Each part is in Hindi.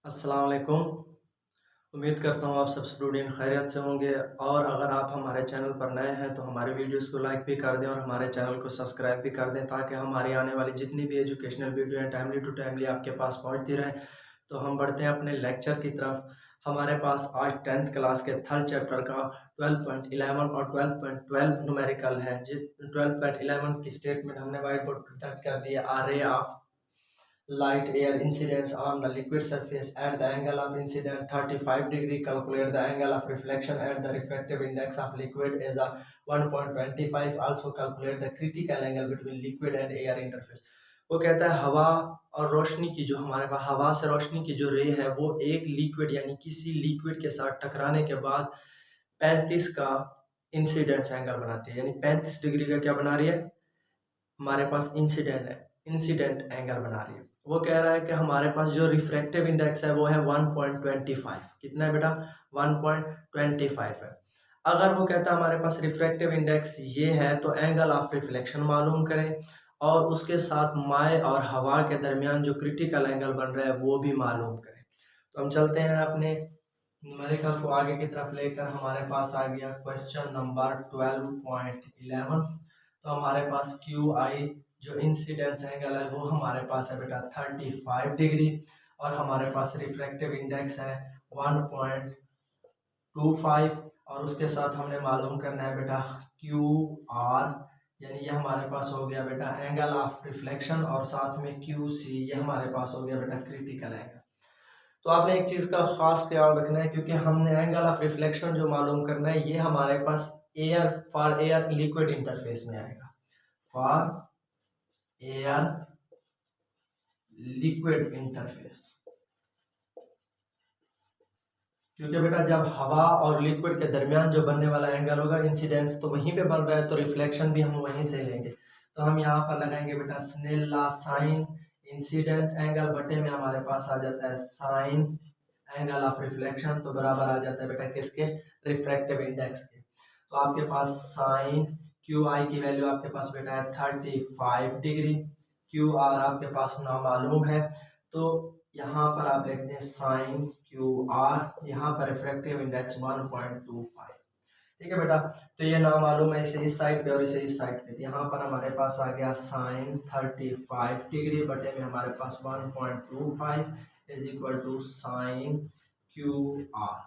अस्सलाम वालेकुम। उम्मीद करता हूँ आप सब स्टूडेंट खैरियत से होंगे और अगर आप हमारे चैनल पर नए हैं तो हमारे वीडियोस को लाइक भी कर दें और हमारे चैनल को सब्सक्राइब भी कर दें ताकि हमारी आने वाली जितनी भी एजुकेशनल वीडियो हैं टाइमली टू टाइमली आपके पास पहुँचती रहें। तो हम बढ़ते हैं अपने लेक्चर की तरफ। हमारे पास आज 10th क्लास के थर्ड चैप्टर का 12.11 और 12.12 न्यूमेरिकल है। जिस 12.11 की स्टेटमेंट हमने व्हाइट बोर्ड पर दर्ज कर दी है। आर of light air incidence on the liquid surface at the angle of incidence 35 degree. Calculate the angle of reflection at the refractive index of liquid as a 1.25. Also calculate the critical angle between liquid and air interface. वो कहता है हवा और रोशनी की जो हमारे पास हवा से रोशनी की जो रे है वो एक लिक्विड यानी किसी लिक्विड के साथ टकराने के बाद 35 का इंसिडेंस एंगल बनाती है। यानी 35 डिग्री का क्या बना रही है, हमारे पास इंसिडेंट एंगल बना रही है। वो कह रहा है कि हमारे पास जो रिफ्रैक्टिव इंडेक्स है वो है 1.25। कितना है बेटा? 1.25 है। अगर वो कहता है हमारे पास रिफ्रैक्टिव इंडेक्स ये है तो एंगल ऑफ रिफ्लेक्शन मालूम करें और उसके साथ माए और हवा के दरमियान जो क्रिटिकल एंगल बन रहा है वो भी मालूम करें। तो हम चलते हैं अपने न्यूमेरिकल को आगे की तरफ लेकर। हमारे पास आ गया क्वेश्चन नंबर 12.11। तो हमारे पास क्यू आई जो इंसिडेंस एंगल है वो हमारे पास है बेटा 35 डिग्री और हमारे पास रिफ्रैक्टिव इंडेक्स है 1.25 और उसके साथ हमने मालूम करना है बेटा क्यू आर, यानी ये हमारे पास हो गया बेटा एंगल ऑफ रिफ्लेक्शन और साथ में क्यू सी ये हमारे पास हो गया बेटा क्रिटिकल एंगल। तो आपने एक चीज का खास ख्याल रखना है क्योंकि हमने एंगल ऑफ रिफ्लेक्शन जो मालूम करना है ये हमारे पास फॉर एयर लिक्विड इंटरफेस में आएगा। फॉर एयर लिक्विड इंटरफेस, क्योंकि बेटा जब हवा और लिक्विड के दरमियान जो बनने वाला एंगल होगा इंसिडेंस तो वहीं पे बन रहा है तो रिफ्लेक्शन भी हम वहीं से लेंगे। तो हम यहाँ पर लगाएंगे बेटा Snell law sine incident angle बटे में हमारे पास आ जाता है साइन एंगल ऑफ रिफ्लेक्शन, तो बराबर आ जाता है बेटा किसके? रिफ्रैक्टिव इंडेक्स के। तो आपके पास साइन क्यू आई की वैल्यू आपके पास बेटा है 35 डिग्री, क्यू आर आपके पास ना मालूम है तो यहाँ पर आप देखते हैं साइन क्यू आर, यहाँ पर रिफ्रैक्टिव इंडेक्स 1.25। ठीक है बेटा, तो ये ना मालूम है इसे इस साइड पे और इसे इस साइड पे। यहाँ पर हमारे पास आ गया साइन 35 डिग्री बटे में हमारे पास 1.25 is equal to sine Q R.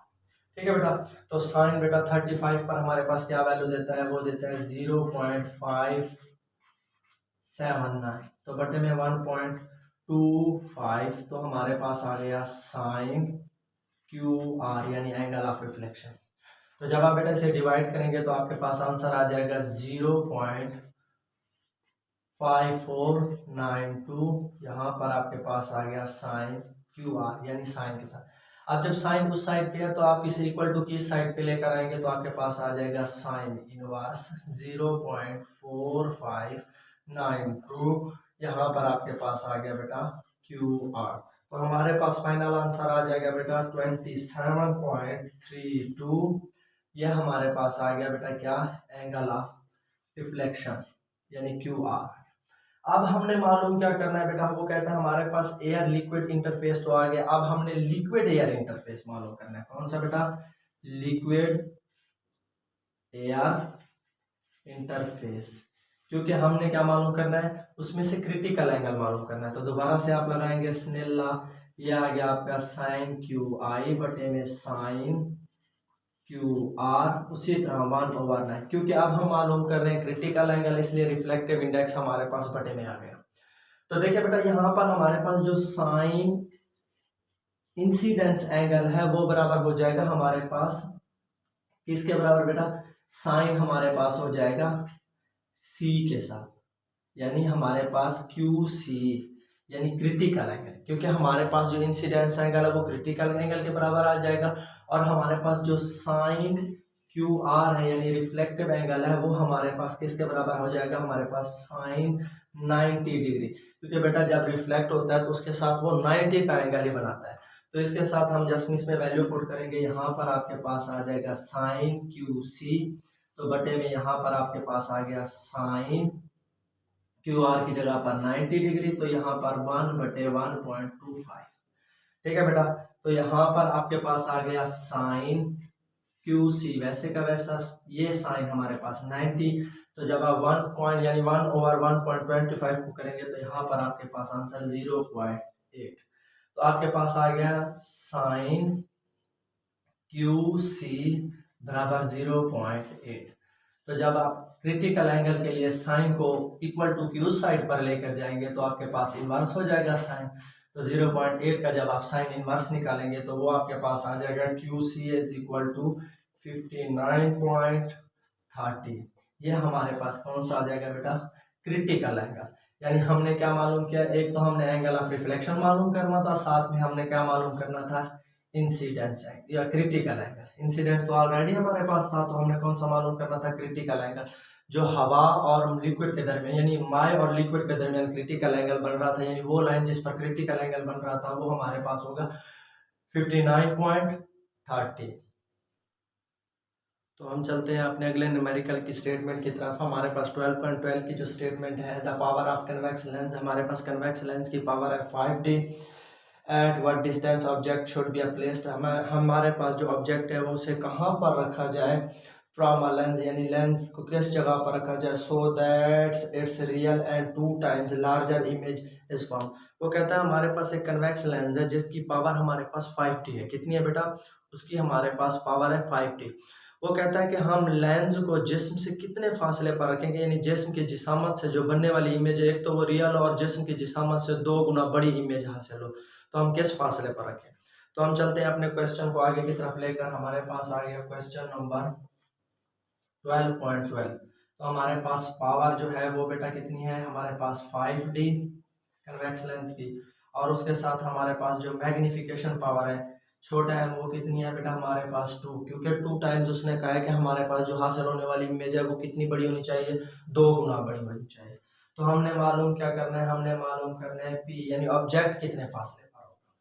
ठीक है बेटा, तो साइन बेटा 35 पर हमारे पास क्या वैल्यू देता है? वो देता है 0.579 तो बटे में 1.25 तो हमारे पास आ गया साइन क्यू आर यानी एंगल ऑफ रिफ्लेक्शन। तो जब आप बेटा इसे डिवाइड करेंगे तो आपके पास आंसर आ जाएगा 0.5492। यहाँ पर आपके पास आ गया साइन क्यू आर यानी साइन के साथ। अब जब साइन उस साइड पे है तो आप इसे इक्वल टू की साइड पे लेकर आएंगे तो आपके पास आ जाएगा साइन इनवर्स 0.4592। यहाँ पर आपके पास आ गया बेटा क्यू आर। तो हमारे पास फाइनल आंसर आ जाएगा बेटा 27.32। यह हमारे पास आ गया बेटा क्या? एंगल ऑफ रिफ्लेक्शन यानी क्यू आर। अब हमने मालूम क्या करना है बेटा? वो कहता है हमारे पास एयर लिक्विड इंटरफेस तो आ गया, अब हमने लिक्विड एयर इंटरफेस मालूम करना है। कौन सा बेटा? लिक्विड एयर इंटरफेस, क्योंकि हमने क्या मालूम करना है? उसमें से क्रिटिकल एंगल मालूम करना है। तो दोबारा से आप लगाएंगे स्नेल लॉ, ये आ गया आपका साइन क्यू आई बटे में साइन क्यू आर, उसी तरह 1/9, क्योंकि अब हम मालूम कर रहे हैं क्रिटिकल एंगल इसलिए रिफ्लेक्टिव इंडेक्स हमारे पास बटे में आ गया। तो देखिए बेटा यहाँ पर हमारे पास जो साइन इंसिडेंस एंगल है वो बराबर हो जाएगा हमारे पास किसके बराबर बेटा? साइन हमारे पास हो जाएगा सी के साथ, यानी हमारे पास क्यू सी यानी क्रिटिकल एंगल, क्योंकि हमारे पास जो इंसिडेंस एंगल है वो क्रिटिकल एंगल के बराबर आ जाएगा और हमारे पास जो साइन क्यू आर है यानी रिफ्लेक्टिव एंगल है वो हमारे पास किसके बराबर हो जाएगा? हमारे पास साइन 90 डिग्री, क्योंकि बेटा जब रिफ्लेक्ट होता है तो उसके साथ वो 90 का एंगल ही बनाता है। तो इसके साथ हम जस्ट इसमें वैल्यू पुट करेंगे, यहाँ पर आपके पास आ जाएगा साइन क्यू सी, तो बटे में यहाँ पर आपके पास आ गया साइन क्यू आर की जगह पर 90 डिग्री, तो यहाँ पर 1/1.25। ठीक है बेटा। तो यहाँ पर आपके पास आ गया साइन क्यू सी, वैसे का वैसा ये साइन हमारे पास 90। तो जब आप 1 यानी 1/1.25 को करेंगे तो यहाँ पर आपके पास आंसर 0.8। तो आपके पास आ गया साइन क्यू सी बराबर 0.8। तो जब आप क्रिटिकल एंगल के लिए साइन को इक्वल टू की उस साइड पर लेकर जाएंगे तो आपके पास इनवर्स हो जाएगा साइन। तो 0.8 का जब आप साइन इनवर्स निकालेंगे तो वो आपके पास आ जाएगा Q C is equal to 59.30। ये हमारे पास कौन सा आ जाएगा बेटा, क्रिटिकल एंगल। यानी हमने क्या मालूम किया, एक तो हमने एंगल ऑफ रिफ्लेक्शन मालूम करना था, साथ में हमने क्या मालूम करना था, इंसिडेंस एंगल या क्रिटिकल एंगल। इंसिडेंस तो ऑलरेडी हमारे पास था, तो हमने कौन सा मालूम करना था, क्रिटिकल एंगल। जो हवा और लिक्विड के दरमियान यानी माय और लिक्विड के दरमियान क्रिटिकल एंगल बन रहा था, यानी वो लाइन जिस पर क्रिटिकल एंगल बन रहा था वो हमारे पास होगा 59.30। तो हम चलते हैं अपने अगले न्यूमेरिकल की स्टेटमेंट की तरफ। हमारे पास 12.12 की जो स्टेटमेंट है, the power of convex lens. हमारे पास कन्वेक्स लेंस की पावर है 5D। At what distance object should be placed. हमारे पास जो ऑब्जेक्ट है वो उसे कहाँ पर रखा जाए फ्रॉम अ लेंस, यानी लेंस को किस जगह पर रखा जाए, so that it's real and 2 times larger image is form. वो कहता है हमारे पास एक कन्वेक्स लेंस है जिसकी पावर हमारे पास 5T है। कितनी है बेटा, उसकी हमारे पास पावर है 5T। वो कहता है कि हम लेंस को जिस्म से कितने फासले पर रखेंगे, यानी जिस्म की जिसामत से जो बनने वाली इमेज है, एक तो वो रियल और जिस्म की जिसामत से 2 गुना बड़ी इमेज हासिल हो, तो हम किस फासले पर रखें। तो हम चलते हैं अपने क्वेश्चन को आगे की तरफ लेकर। हमारे पास आ गया क्वेश्चन नंबर 12.12। तो हमारे पास पावर जो है वो बेटा कितनी है, हमारे पास 5D कन्वेक्स लेंस की, और उसके साथ हमारे पास जो मैग्निफिकेशन पावर है छोटा है वो कितनी है बेटा, हमारे पास 2, क्योंकि 2 टाइम्स उसने कहा है कि हमारे पास जो हासिल होने वाली इमेज है वो कितनी बड़ी होनी चाहिए, 2 गुना बड़ी होनी चाहिए। तो हमने मालूम क्या करना है, हमने मालूम करना है P, यानी ऑब्जेक्ट कितने फासले पर होगा।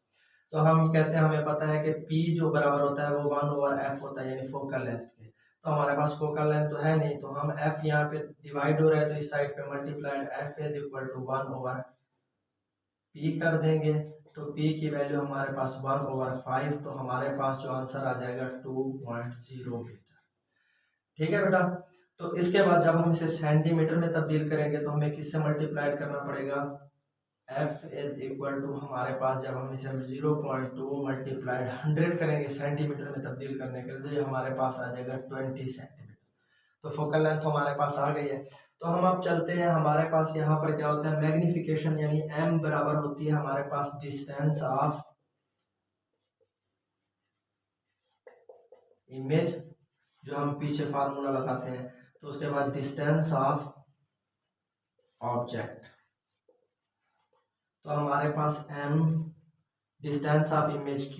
तो हम कहते हैं, हमें पता है कि P जो बराबर होता है वो 1/f होता है, यानी फोकल लेंथ के। तो हमारे पास फोकल लेंथ तो है नहीं, तो हम f यहाँ पे डिवाइड हो रहा है तो इस साइड पे multiplied f is equal to 1/p कर देंगे। तो p की वैल्यू हमारे पास 1/5, तो हमारे पास जो आंसर आ जाएगा 2.0 मीटर। ठीक है बेटा। तो इसके बाद जब हम इसे सेंटीमीटर में तब्दील करेंगे तो हमें किससे मल्टीप्लाइड करना पड़ेगा, f इज इक्वल टू हमारे पास जब हम इसे 0.2 मल्टीप्लाइड 100 करेंगे सेंटीमीटर में तब्दील करने के लिए, हमारे पास आ जाएगा 20 सेंटीमीटर। तो फोकल लेंथ हमारे पास आ गई है। तो हम अब चलते हैं, हमारे पास यहाँ पर क्या होता है, मैग्निफिकेशन, यानी m बराबर होती है हमारे पास डिस्टेंस ऑफ इमेज, जो हम पीछे फार्मूला लगाते हैं, तो उसके बाद डिस्टेंस ऑफ ऑब्जेक्ट। तो हमारे पास m distance of image q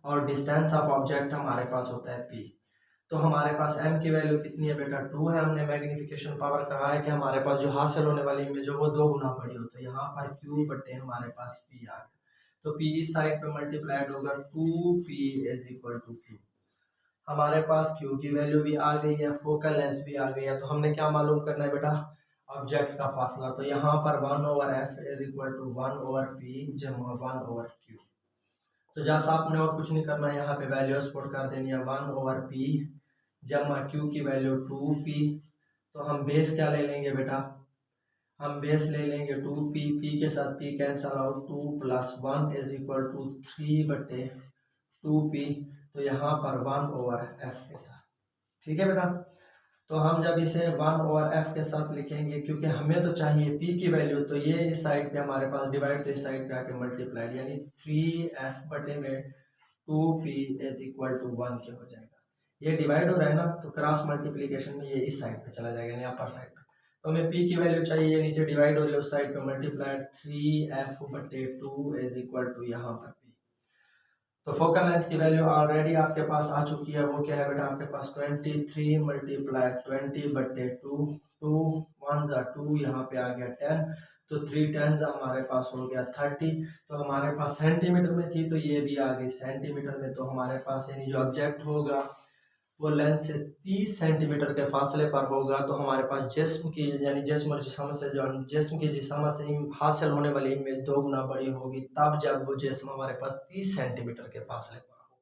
और डिस्टेंस ऑफ ऑब्जेक्ट हमारे पास होता है p। तो हमारे पास m की वैल्यू कितनी है बेटा, 2 है। हमने मैग्निफिकेशन पावर कहा है कि हमारे पास जो हासिल होने वाली इमेज है वो 2 गुना बड़ी हो, तो यहाँ पर q बटे हमारे पास p आ गया। तो p इस साइड पे मल्टीप्लाइड होगा, 2p is equal to q। हमारे पास q की वैल्यू भी आ गई है, फोकल लेंथ भी आ गई है। तो हमने क्या मालूम करना है बेटा, ऑब्जेक्ट का फासला। तो यहाँ पर 1/f is equal to 1/p जमा 1/q। तो जैसा आपने और कुछ नहीं करना है, यहाँ पे वैल्यूज पुट कर देनी है, 1/p जमा q की वैल्यू 2p। तो हम बेस क्या ले लेंगे बेटा, हम बेस ले लेंगे 2p, p के साथ p cancel out, 2 + 1 is equal to 3/2p। तो यहाँ पर 1/f के साथ। ठीक है बेटा। तो हम जब इसे 1/f के साथ लिखेंगे, क्योंकि हमें तो चाहिए p की वैल्यू, तो ये इस साइड पे हमारे पास डिवाइड, तो इस साइड पे आके मल्टीप्लाइड, यानी 3f बटे में 2p इज इक्वल टू 1 के हो जाएगा। ये डिवाइड हो रहा है ना, तो क्रॉस मल्टीप्लिकेशन में ये इस साइड पे चला जाएगा, यानी अपर साइड पे। तो हमें p की वैल्यू चाहिए, ये नीचे डिवाइड हो रही है उस साइड पे मल्टीप्लाइड, 3f बटे 2 इज इक्वल टू यहाँ पर p। तो फोकल लेंथ की वैल्यू ऑलरेडी आपके पास आ चुकी है, वो क्या है बेटा, आपके पास 23 मल्टीप्लाई 20 बटे 2, 2 1 2, यहाँ पे आ गया 10, तो 3 10 हमारे पास हो गया 30। तो हमारे पास सेंटीमीटर में थी, तो ये भी आ गई सेंटीमीटर में। तो हमारे पास यानी जो ऑब्जेक्ट होगा वो लेंस से 30 सेंटीमीटर के फासले पर होगा, तो हमारे पास जिस्म की यानी जिस्म और जिस्म से जो जिस्म की जिस्म से हासिल होने वाली इमेज 2 गुना बड़ी होगी, तब जब वो जिस्म हमारे पास 30 सेंटीमीटर के फासले पर